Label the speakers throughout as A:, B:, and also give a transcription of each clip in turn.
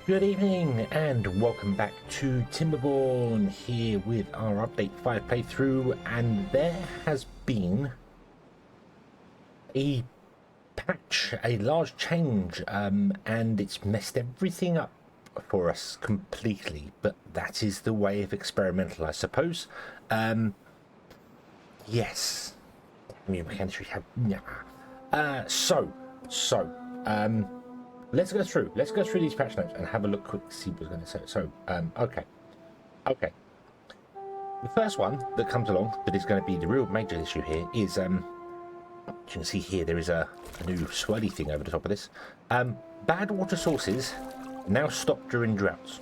A: Good evening and welcome back to Timberborn here with our update 5 playthrough, and there has been a patch, a large change, and it's messed everything up for us completely, but that is the way of experimental, I suppose. Yes. Let's go through these patch notes and have a look quick to see what's going to say. Okay. The first one that comes along that is going to be the real major issue here is, as you can see here, there is a new swirly thing over the top of this. Bad water sources now stop during droughts,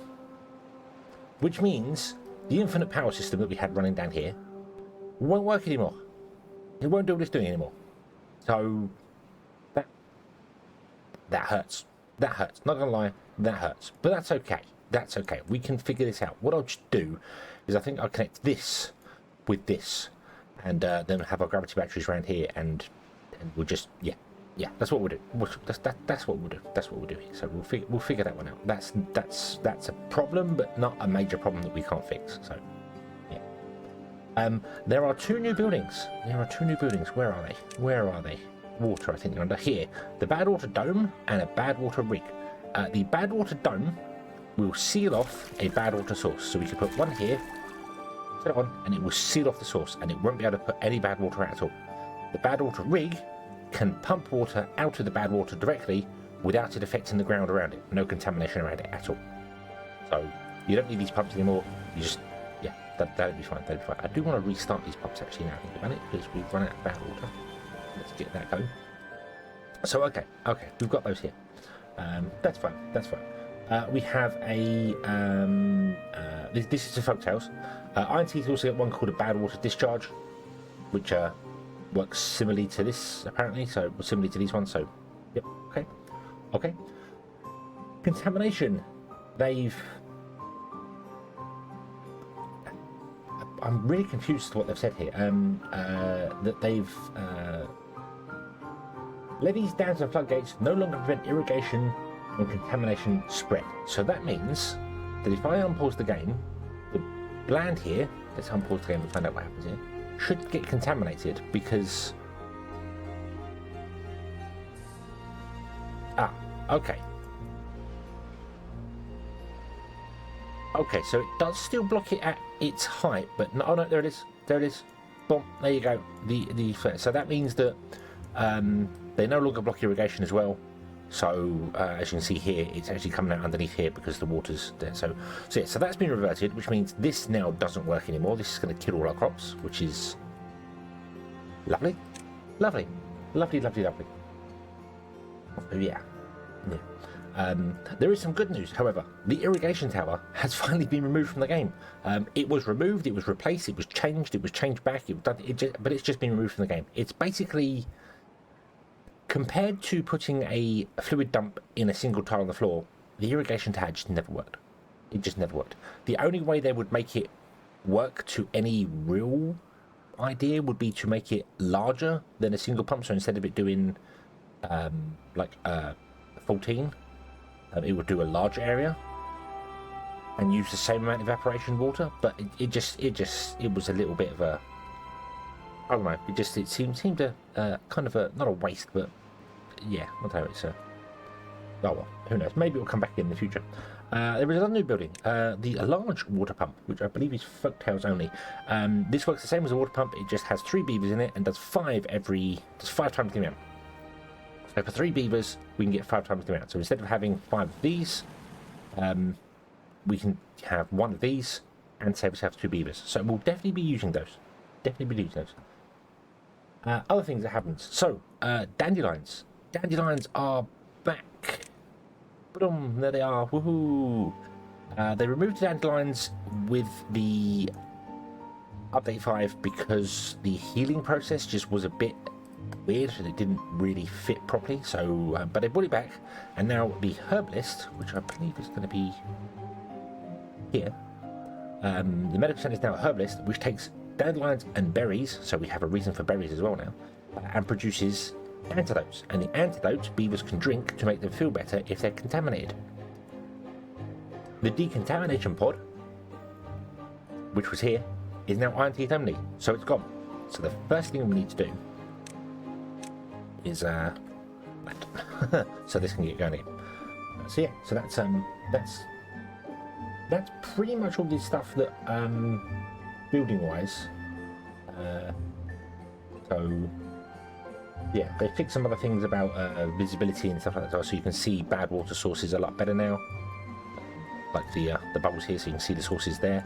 A: which means the infinite power system that we had running down here won't work anymore. It won't do what it's doing anymore. So that hurts. That hurts. Not gonna lie, that hurts. But that's okay. That's okay. We can figure this out. What I'll just do is I think I'll connect this with this, and then have our gravity batteries around here, and we'll just yeah. That's what we'll do. That's what we'll do. That's what we'll do here. So we'll figure that one out. That's a problem, but not a major problem that we can't fix. So yeah. There are two new buildings. Where are they? Water, I think they're under here. The Badwater dome and a Badwater rig. The Badwater dome will seal off a Badwater source, so we can put one here, put it on, and it will seal off the source, and it won't be able to put any bad water out at all. The Badwater rig can pump water out of the Badwater directly without it affecting the ground around it. No contamination around it at all. So you don't need these pumps anymore. You just that'll be fine. I do want to restart these pumps actually now I think about it, because we've run out of bad water. Let's get that going. So okay, we've got those here. That's fine. We have a this is a Folktails. Iron Teeth also get one called a Badwater discharge, which works similarly to this apparently. So similarly to these ones. So yep. Okay. Contamination. I'm really confused as to what they've said here. That they've levees, dams and floodgates no longer prevent irrigation and contamination spread. So that means that if I unpause the game, the land here, let's unpause the game and find out what happens here, should get contaminated because... okay. Okay, so it does still block it at its height, but no, there it is. Boom, there you go. So that means that they no longer block irrigation as well. So as you can see here, it's actually coming out underneath here because the water's there. So that's been reverted, which means this now doesn't work anymore. This is going to kill all our crops, which is lovely. Oh, yeah. There is some good news, however. The irrigation tower has finally been removed from the game. It was removed, it was replaced, it was changed back, but it's just been removed from the game. It's basically, compared to putting a fluid dump in a single tile on the floor, the irrigation tower just never worked. It just never worked. The only way they would make it work to any real idea would be to make it larger than a single pump. So instead of it doing 14, it would do a larger area and use the same amount of evaporation water, but it was a little bit of a, I don't know, it seemed to kind of a, not a waste, but yeah, I don't know, it's a, oh well, who knows, maybe it will come back in the future. There is another new building, the large water pump, which I believe is Folktails only. This works the same as a water pump, it just has 3 beavers in it and does 5 times the amount. So for 3 beavers, we can get 5 times the amount. So instead of having 5 of these, we can have 1 of these and save ourselves 2 beavers. So we'll definitely be using those. Other things that happens. So dandelions. Dandelions are back. Boom, there they are. Woohoo! They removed the dandelions with the update 5 because the healing process just was a bit weird and it didn't really fit properly, so but they brought it back, and now the herbalist, which I believe is going to be here, the medical center is now a herbalist, which takes dandelions and berries, so we have a reason for berries as well now, and produces antidotes, and the antidotes beavers can drink to make them feel better if they're contaminated. The decontamination pod, which was here, is now iron teeth only, so it's gone. So the first thing we need to do is so this can get going again. So yeah, so that's pretty much all this stuff that building wise. So yeah, they fixed some other things about visibility and stuff like that, so you can see bad water sources a lot better now, like the bubbles here, so you can see the sources there.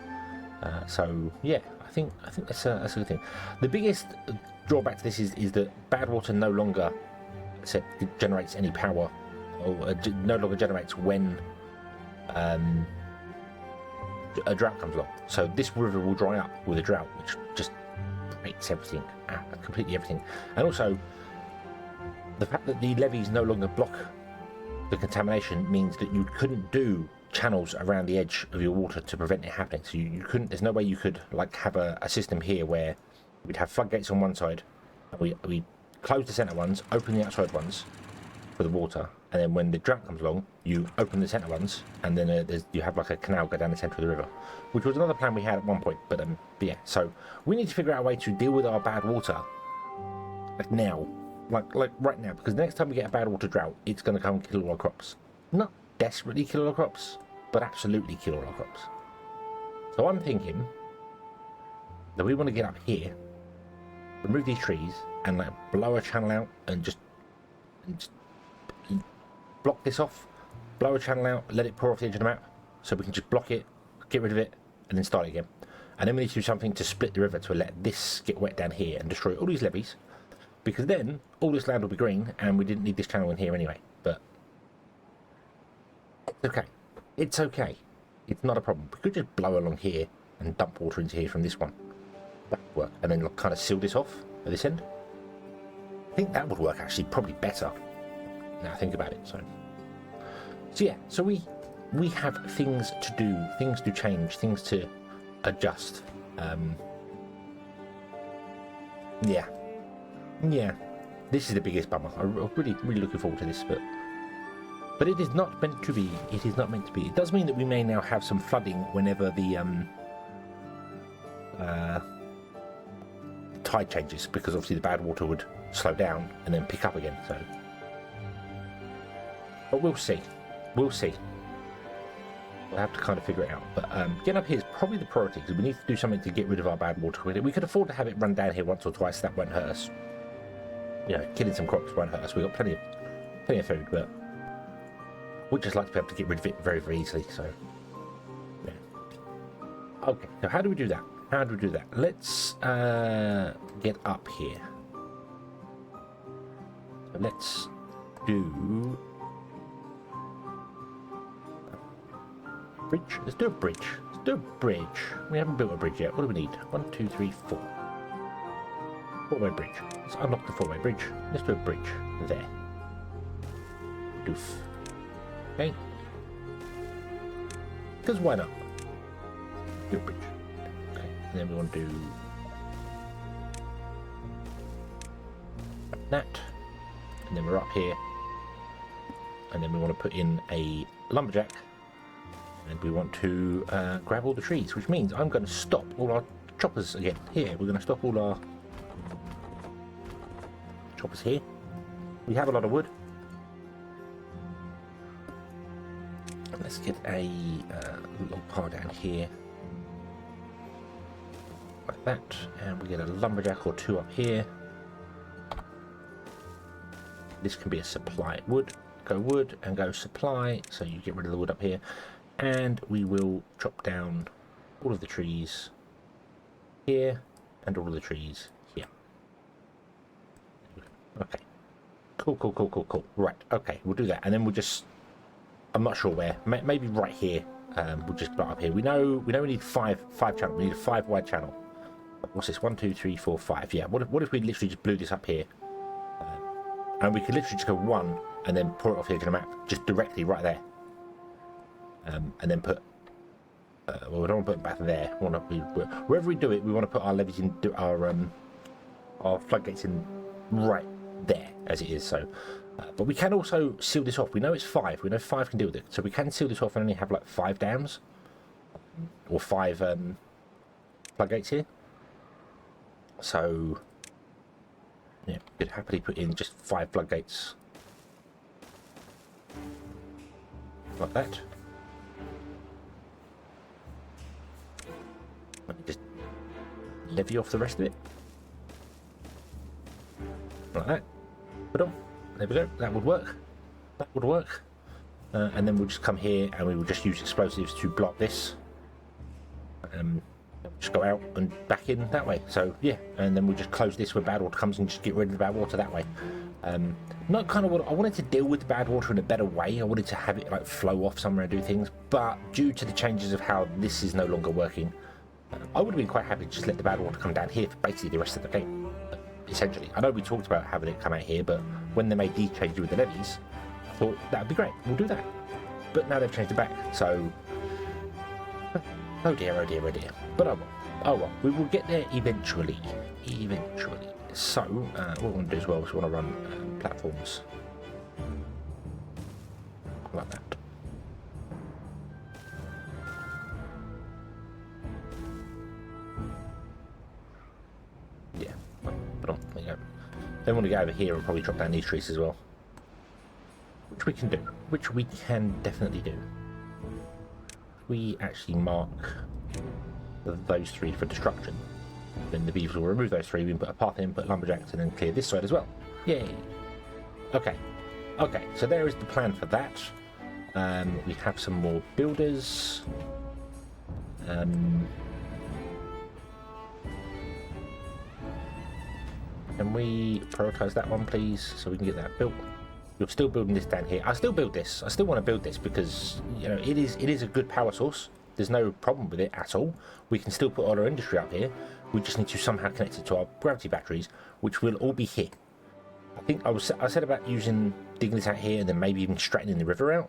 A: So yeah, I think that's a good thing. The biggest drawback to this is that bad water no longer generates any power, or no longer generates when a drought comes along. So this river will dry up with a drought, which just breaks everything, completely everything. And also, the fact that the levees no longer block the contamination means that you couldn't do channels around the edge of your water to prevent it happening. So you couldn't, there's no way you could like have a system here where we'd have floodgates on one side, and we close the centre ones, open the outside ones for the water, and then when the drought comes along, you open the centre ones, and then you have like a canal go down the centre of the river, which was another plan we had at one point. But yeah, so we need to figure out a way to deal with our bad water like now, like right now, because the next time we get a bad water drought, it's going to come and kill all our crops. Not desperately kill all our crops, but absolutely kill all our crops. So I'm thinking that we want to get up here, remove these trees, and like blow a channel out and just block this off, blow a channel out, let it pour off the edge of the map, so we can just block it, get rid of it, and then start it again. And then we need to do something to split the river to let this get wet down here and destroy all these levees, because then all this land will be green and we didn't need this channel in here anyway. But it's okay. It's okay. It's not a problem. We could just blow along here and dump water into here from this one. That would work. And then kind of seal this off at this end. I think that would work actually probably better now I think about it. So yeah, so we have things to do, things to change, things to adjust. Yeah, this is the biggest bummer. I'm really looking forward to this, but it is not meant to be. It is not meant to be. It does mean that we may now have some flooding whenever the tide changes, because obviously the bad water would slow down and then pick up again. So, but we'll see. We'll see. We'll have to kind of figure it out. But getting up here is probably the priority, because we need to do something to get rid of our bad water with it. We could afford to have it run down here once or twice. That won't hurt us. You know, killing some crops won't hurt us. We've got plenty of food, but we'd just like to be able to get rid of it very, very easily. So, yeah. Okay, so how do we do that? How do we do that? Let's get up here. So let's do bridge. Let's do a bridge. Let's do a bridge. We haven't built a bridge yet. What do we need? 1, 2, 3, 4. Four-way bridge. Let's unlock the four-way bridge. Let's do a bridge there. Doof. Okay. Because why not? Do a bridge. Okay. And then we want to do that. And then we're up here. And then we want to put in a lumberjack. And we want to grab all the trees, which means I'm going to stop all our choppers again. Here, we're going to stop all our choppers here. We have a lot of wood. Let's get a little pile down here. Like that. And we get a lumberjack or two up here. This can be a supply. Wood, go wood, and go supply. So you get rid of the wood up here. And we will chop down all of the trees here and all of the trees here. Okay. Cool. Right, okay, we'll do that. And then we'll just, I'm not sure where, maybe right here. We'll just put it up here. We know we need five channels. We need a 5-wide channel. What's this? 1, 2, 3, 4, 5. Yeah, what if we literally just blew this up here? And we could literally just go 1 and then pour it off the edge of the map, just directly right there. And then put, well, we don't want to put it back there. Wherever we do it, we want to put our levees in, our floodgates in right there as it is. So But we can also seal this off. We know it's 5. We know 5 can deal with it. So we can seal this off and only have like 5 dams. Or 5 floodgates here. So, yeah, we could happily put in just 5 floodgates. Like that. Let me just levy off the rest of it. Like that. Put on. There we go. That would work. That would work. And then we'll just come here and we will just use explosives to block this. Just go out and back in that way. So yeah, and then we'll just close this when bad water comes and just get rid of the bad water that way. Not kind of what I wanted to deal with the bad water in a better way. I wanted to have it like flow off somewhere and do things, but due to the changes of how this is no longer working, I would have been quite happy to just let the bad water come down here for basically the rest of the game. Essentially, I know we talked about having it come out here, but when they made these changes with the levees, I thought that would be great. We'll do that. But now they've changed it back, so oh dear, oh dear, oh dear. But oh well. Oh well, we will get there eventually. Eventually. So, what we want to do as well is we want to run platforms. Like that. Yeah. Put on. There you go. Then we want to go over here and probably drop down these trees as well. Which we can do. Which we can definitely do. We actually mark those 3 for destruction. Then the beavers will remove those 3. We can put a path in, put lumberjacks, and then clear this side as well. Yay! Okay. Okay, so there is the plan for that. We have some more builders. Can we prioritise that one, please, so we can get that built? We're still building this down here. I still build this. I still want to build this because, you know, it is a good power source. There's no problem with it at all. We can still put all our industry up here. We just need to somehow connect it to our gravity batteries, which will all be here. I think I said about digging this out here and then maybe even straightening the river out,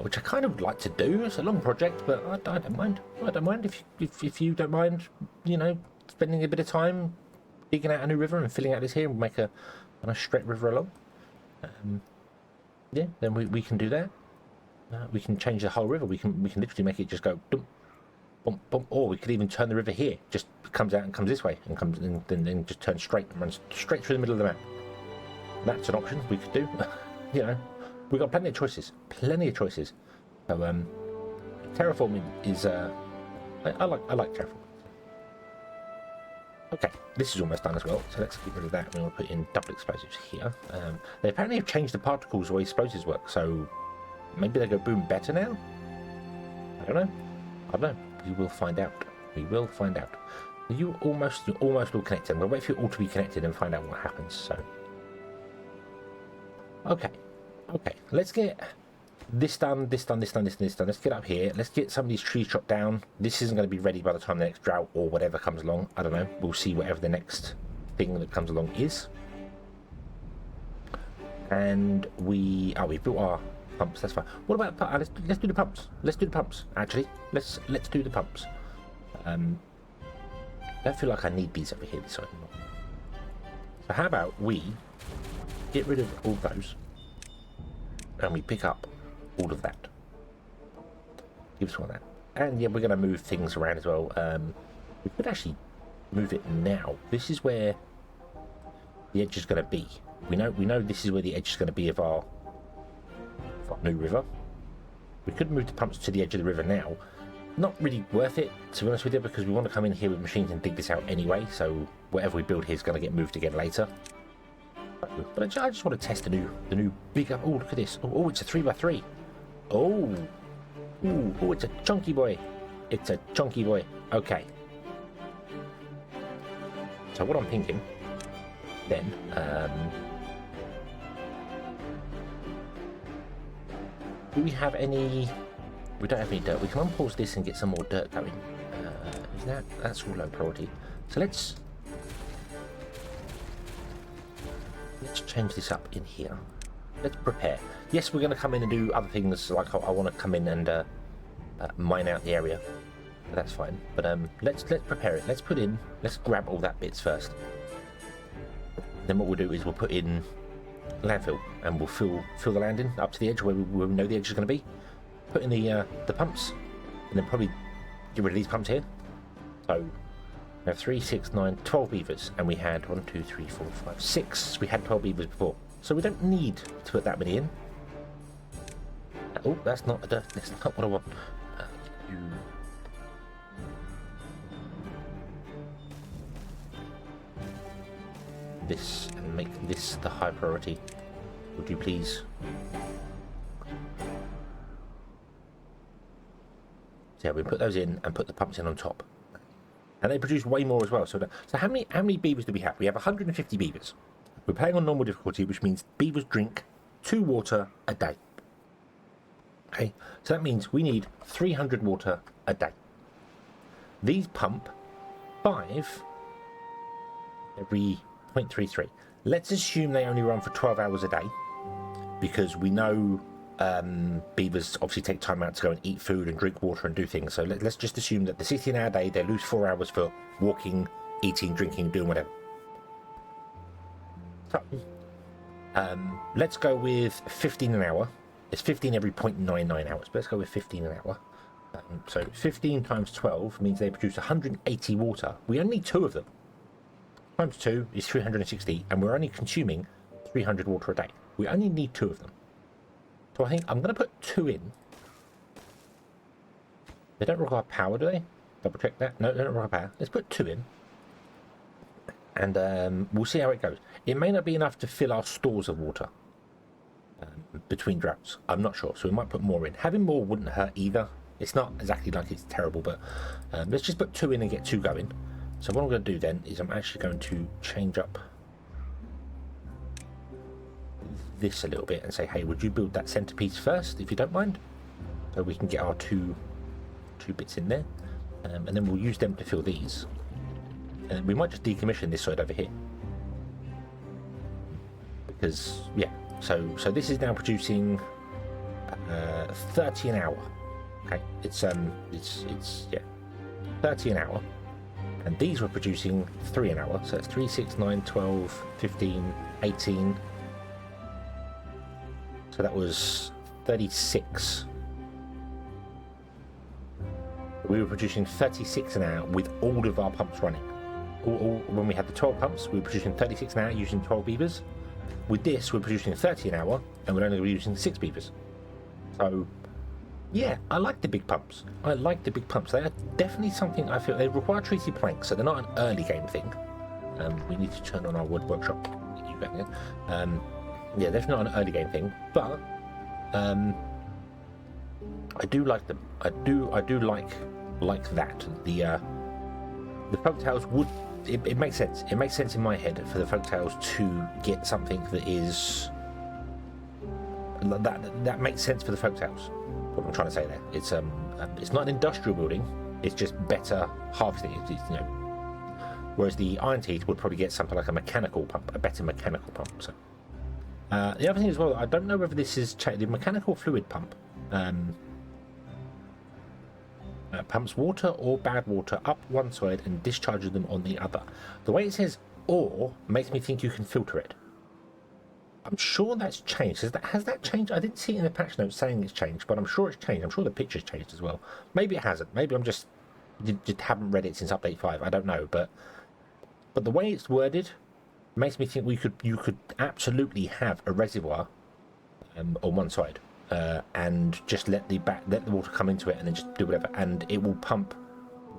A: which I kind of would like to do. It's a long project, but I don't mind. I don't mind if you don't mind, you know, spending a bit of time digging out a new river and filling out this here and make a nice straight river along. Yeah, then we can do that. We can change the whole river. We can literally make it just go dump, bump, bump, or we could even turn the river here. Just comes out and comes this way and comes and then just turns straight and runs straight through the middle of the map. That's an option we could do. You know, we've got plenty of choices. Plenty of choices. So terraforming is I like terraforming. Okay, this is almost done as well, so let's get rid of that. We're going to put in double explosives here. They apparently have changed the particles the way explosives work, so maybe they go boom better now? I don't know. We will find out. We will find out. You almost all connected. I'm going to wait for you all to be connected and find out what happens, so. Okay. Let's get this done, this done. Let's get up here. Let's get some of these trees chopped down. This isn't going to be ready by the time the next drought or whatever comes along. I don't know. We'll see whatever the next thing that comes along is. And we built our pumps. That's fine. What about let's do the pumps. Let's do the pumps. Actually, let's do the pumps. I don't feel like I need these over here this side anymore. So how about we get rid of all those and we pick up all of that. Give us one of that. And yeah, we're going to move things around as well. We could actually move it now. This is where the edge is going to be. We know this is where the edge is going to be of our new river. We could move the pumps to the edge of the river now. Not really worth it, to be honest with you, because we want to come in here with machines and dig this out anyway, so whatever we build here is going to get moved again later. But I just want to test the new bigger. Oh, look at this. Oh, it's a 3x3. Oh, it's a chunky boy. It's a chunky boy. Okay. So what I'm thinking then, do we have any? We don't have any dirt. We can unpause this and get some more dirt going. That's all low priority. So let's change this up in here. Let's prepare. Yes, we're going to come in and do other things, like I want to come in and mine out the area. That's fine. But let's prepare it. Let's grab all that bits first. Then what we'll do is we'll put in landfill, and we'll fill the land in up to the edge where we know the edge is going to be. Put in the pumps, and then probably get rid of these pumps here. So we have 3, 6, 9, 12 beavers, and we had 1, 2, 3, 4, 5, 6. We had 12 beavers before, so we don't need to put that many in. Oh, that's not what I want. This and make this the high priority. Would you please? So yeah, we put those in and put the pumps in on top, and they produce way more as well. So how many beavers do we have? We have 150 beavers. We're playing on normal difficulty, which means beavers drink 2 water a day. Okay, so that means we need 300 water a day. These pump 5 every 0.33. Let's assume they only run for 12 hours a day, because we know beavers obviously take time out to go and eat food and drink water and do things. So let's just assume that the 16-hour day, they lose 4 hours for walking, eating, drinking, doing whatever. So let's go with 15 an hour. It's 15 every 0.99 hours, but let's go with 15 an hour. So 15 times 12 means they produce 180 water. We only need 2 of them. Times 2 is 360, and we're only consuming 300 water a day. We only need 2 of them. So I think I'm going to put 2 in. They don't require power, do they? Double check that. No, they don't require power. Let's put 2 in. And we'll see how it goes. It may not be enough to fill our stores of water between droughts. I'm not sure, so we might put more in. Having more wouldn't hurt either. It's not exactly like it's terrible, but let's just put 2 in and get 2 going. So what I'm going to do then is I'm actually going to change up this a little bit and say, hey, would you build that centerpiece first, if you don't mind, so we can get our two bits in there, and then we'll use them to fill these, and we might just decommission this side over here, because yeah, so this is now producing 30 an hour. Okay, it's yeah, 30 an hour. And these were producing 3 an hour, so it's 3, 6, 9, 12, 15, 18. So that was 36. We were producing 36 an hour with all of our pumps running. When we had the 12 pumps, we were producing 36 an hour using 12 beavers. With this, we're producing 30 an hour, and we're only using 6 beavers. So yeah, I like the big pumps. I like the big pumps. They are definitely something I feel they require treated planks, so they're not an early game thing. We need to turn on our wood workshop. Yeah, they're not an early game thing, but I do like them. I do like that. The Folktails would. It makes sense. It makes sense in my head for the Folktails to get something that is that makes sense for the Folktails. What I'm trying to say there, it's not an industrial building, it's just better harvesting. It's whereas the Iron Teeth would probably get something like a mechanical pump, a better mechanical pump. So the other thing as well, I don't know whether this is the mechanical fluid pump pumps water or bad water up one side and discharges them on the other. The way it says "or" makes me think you can filter it. I'm sure that's changed. Has that changed? I didn't see it in the patch notes saying it's changed, but I'm sure it's changed. I'm sure the picture's changed as well. Maybe it hasn't. Maybe I'm just haven't read it since update 5. I don't know, but the way it's worded makes me think you could absolutely have a reservoir on one side and just let the water come into it and then just do whatever, and it will pump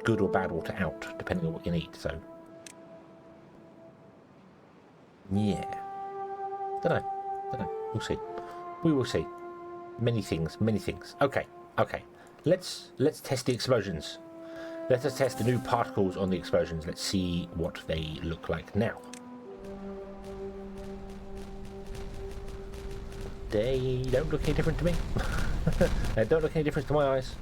A: good or bad water out depending on what you need. So yeah. Don't know. We'll see. We will see. Many things. Okay. Let's test the explosions. Let us test the new particles on the explosions. Let's see what they look like now. They don't look any different to me. They don't look any different to my eyes.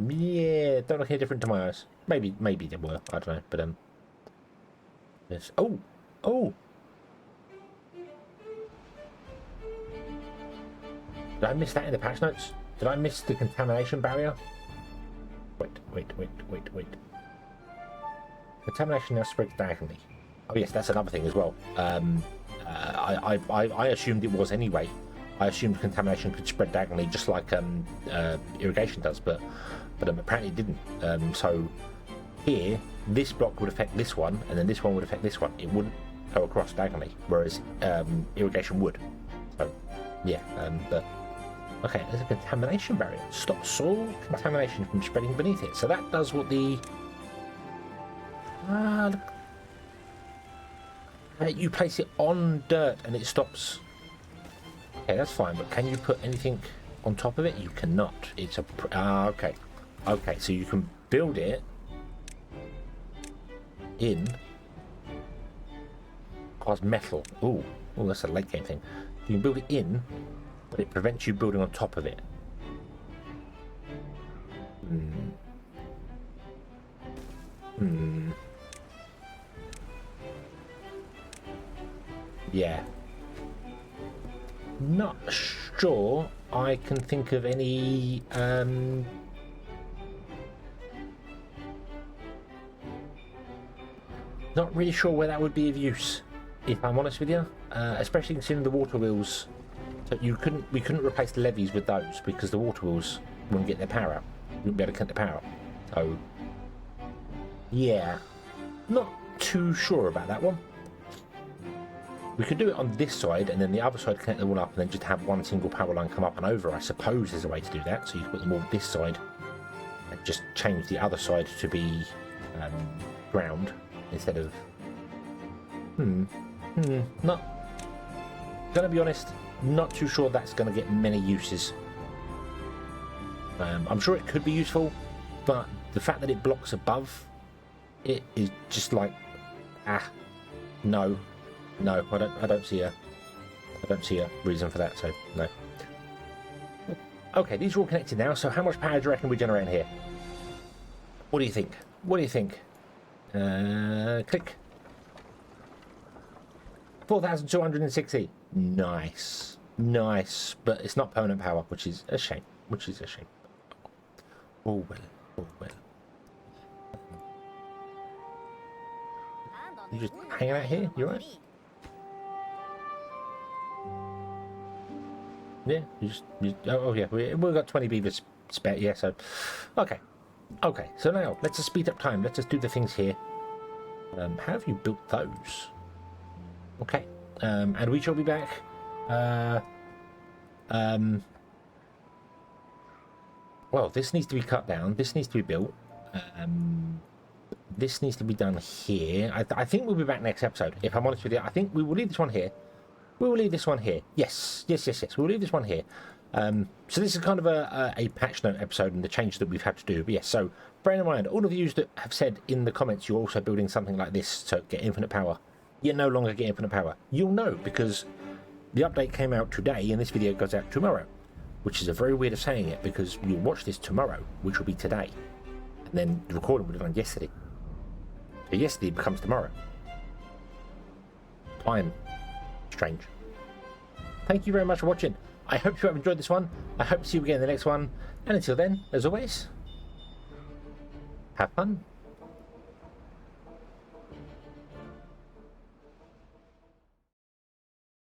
A: Yeah, don't look any different to my eyes. Maybe they were. I don't know. But yes. Oh. Did I miss that in the patch notes? Did I miss the contamination barrier? Wait. Contamination now spreads diagonally. Oh yes, that's another thing as well. I assumed it was anyway. I assumed contamination could spread diagonally just like irrigation does, but apparently it didn't. So here, this block would affect this one, and then this one would affect this one. It wouldn't go across diagonally, whereas irrigation would. So yeah, but okay, there's a contamination barrier. Stop soil contamination from spreading beneath it. So that does what the look. You place it on dirt and it stops. Okay, that's fine, but can you put anything on top of it? You cannot. It's a okay. Okay, so you can build it in as metal. Oh, that's a late game thing. You can build it in, but it prevents you building on top of it. Yeah. Not sure I can think of any not really sure where that would be of use, if I'm honest with you, especially considering the water wheels. So we couldn't replace the levees with those because the water wheels wouldn't get their power out. We wouldn't be able to cut the power out. So yeah, not too sure about that one. We could do it on this side and then the other side connect them all up and then just have one single power line come up and over. I suppose there's a way to do that. So you put them all this side and just change the other side to be ground instead of not gonna be honest, not too sure that's gonna get many uses. I'm sure it could be useful, but the fact that it blocks above it is just like no, I don't see a reason for that, so no. Okay, these are all connected now, so how much power do you reckon we're generating here? What do you think? Click. 4,260. Nice, but it's not permanent power, which is a shame. Oh well. You just hanging out here? You alright? Yeah, yeah, we've got 20 beavers spare, yeah, so okay, so now let's just speed up time. Let's just do the things here. How have you built those? Okay, and we shall be back. Well, this needs to be cut down, this needs to be built, this needs to be done here. I think we'll be back next episode, if I'm honest with you. I think we will leave this one here. Yes. We'll leave this one here. So this is kind of a patch note episode and the changes that we've had to do. But yes, so bear in mind, all of you that have said in the comments you're also building something like this to get infinite power. You no longer get infinite power. You'll know because the update came out today and this video goes out tomorrow, which is a very weird of saying it because you'll watch this tomorrow, which will be today. And then the recording would have done yesterday. So yesterday becomes tomorrow. Time. Strange. Thank you very much for watching. I hope you have enjoyed this one. I hope to see you again in the next one. And until then, as always, have fun.